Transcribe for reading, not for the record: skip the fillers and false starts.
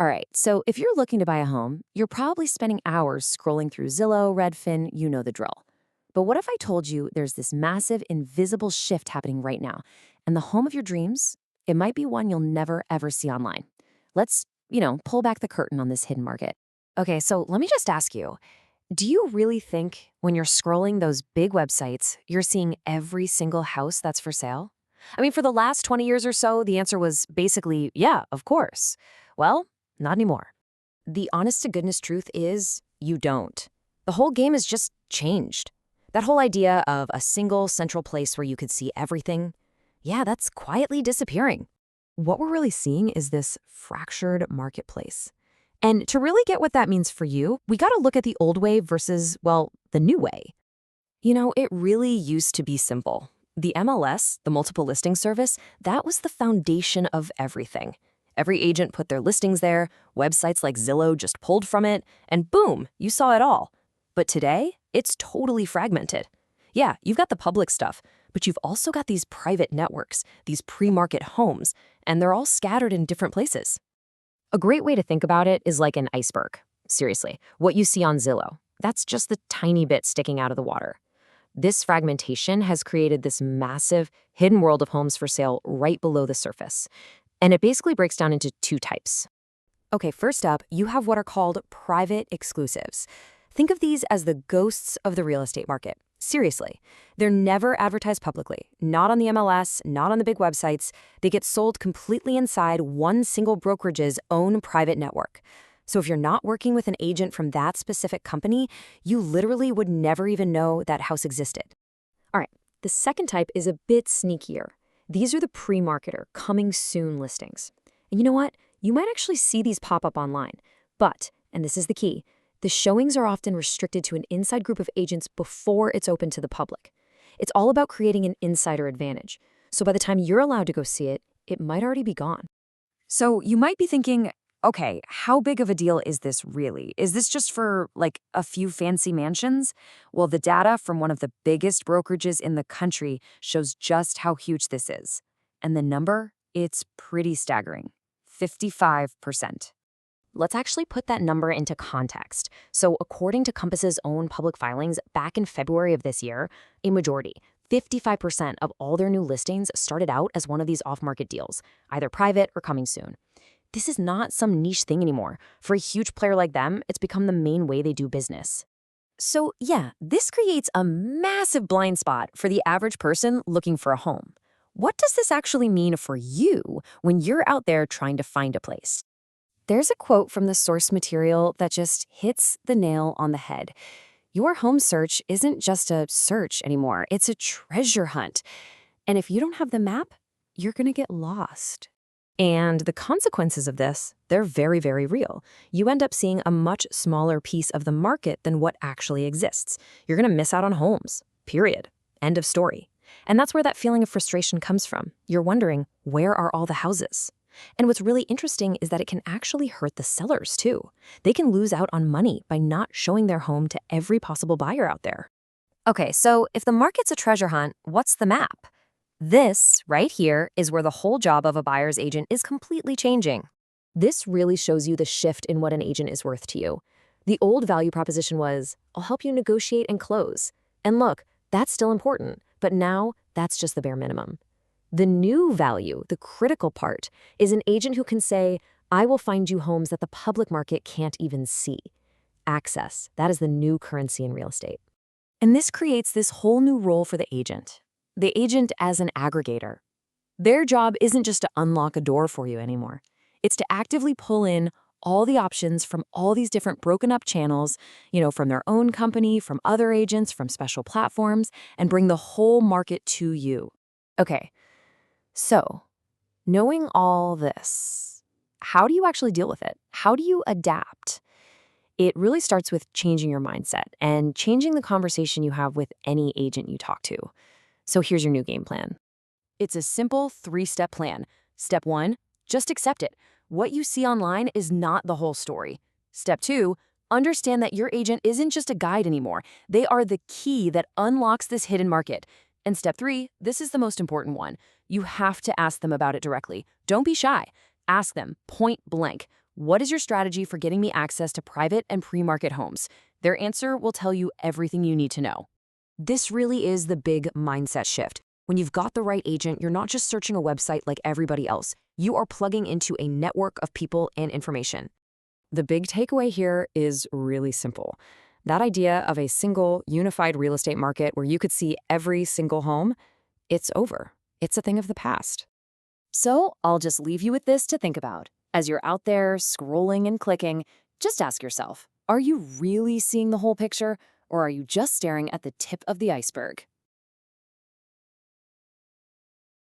All right, so if you're looking to buy a home, you're probably spending hours scrolling through Zillow, Redfin, you know the drill. But what if I told you there's this massive invisible shift happening right now, and the home of your dreams, it might be one you'll never ever see online? Let's pull back the curtain on this hidden market. Okay, so let me just ask you, do you really think when you're scrolling those big websites, you're seeing every single house that's for sale? I mean, for the last 20 years or so, the answer was basically, yeah, of course. Well, not anymore. The honest to goodness truth is you don't. The whole game has just changed. That whole idea of a single central place where you could see everything, yeah, that's quietly disappearing. What we're really seeing is this fractured marketplace. And to really get what that means for you, we got to look at the old way versus, well, the new way. It really used to be simple. The MLS, the multiple listing service, that was the foundation of everything. Every agent put their listings there, websites like Zillow just pulled from it, and boom, you saw it all. But today, it's totally fragmented. Yeah, you've got the public stuff, but you've also got these private networks, these pre-market homes, and they're all scattered in different places. A great way to think about it is like an iceberg. Seriously, what you see on Zillow, that's just the tiny bit sticking out of the water. This fragmentation has created this massive, hidden world of homes for sale right below the surface. And it basically breaks down into two types. Okay, first up, you have what are called private exclusives. Think of these as the ghosts of the real estate market. Seriously, they're never advertised publicly, not on the MLS, not on the big websites. They get sold completely inside one single brokerage's own private network. So if you're not working with an agent from that specific company, you literally would never even know that house existed. All right, the second type is a bit sneakier. These are the pre-marketer, coming soon listings. And you know what? You might actually see these pop up online. But, and this is the key, the showings are often restricted to an inside group of agents before it's open to the public. It's all about creating an insider advantage. So by the time you're allowed to go see it, it might already be gone. So you might be thinking, okay, how big of a deal is this really? Is this just for, like, a few fancy mansions? Well, the data from one of the biggest brokerages in the country shows just how huge this is. And the number, it's pretty staggering. 55%. Let's actually put that number into context. So according to Compass's own public filings, back in February of this year, a majority, 55% of all their new listings started out as one of these off-market deals, either private or coming soon. This is not some niche thing anymore. For a huge player like them, it's become the main way they do business. So yeah, this creates a massive blind spot for the average person looking for a home. What does this actually mean for you when you're out there trying to find a place? There's a quote from the source material that just hits the nail on the head. Your home search isn't just a search anymore, it's a treasure hunt. And if you don't have the map, you're going to get lost. And the consequences of this, they're very, very real. You end up seeing a much smaller piece of the market than what actually exists. You're going to miss out on homes, period. End of story. And that's where that feeling of frustration comes from. You're wondering, where are all the houses? And what's really interesting is that it can actually hurt the sellers too. They can lose out on money by not showing their home to every possible buyer out there. Okay, so if the market's a treasure hunt, what's the map? This, right here, is where the whole job of a buyer's agent is completely changing. This really shows you the shift in what an agent is worth to you. The old value proposition was, I'll help you negotiate and close. And look, that's still important, but now that's just the bare minimum. The new value, the critical part, is an agent who can say, I will find you homes that the public market can't even see. Access, that is the new currency in real estate. And this creates this whole new role for the agent as an aggregator. Their job isn't just to unlock a door for you anymore. It's to actively pull in all the options from all these different broken up channels, from their own company, from other agents, from special platforms, and bring the whole market to you. Okay. So, knowing all this, how do you actually deal with it? How do you adapt? It really starts with changing your mindset and changing the conversation you have with any agent you talk to. So here's your new game plan. It's a simple 3-step plan. Step 1, just accept it. What you see online is not the whole story. Step 2, understand that your agent isn't just a guide anymore. They are the key that unlocks this hidden market. And step 3, this is the most important one. You have to ask them about it directly. Don't be shy. Ask them point blank. "What is your strategy for getting me access to private and pre-market homes?" Their answer will tell you everything you need to know. This really is the big mindset shift. When you've got the right agent, you're not just searching a website like everybody else. You are plugging into a network of people and information. The big takeaway here is really simple. That idea of a single, unified real estate market where you could see every single home, it's over. It's a thing of the past. So I'll just leave you with this to think about. As you're out there scrolling and clicking, just ask yourself, are you really seeing the whole picture, or are you just staring at the tip of the iceberg?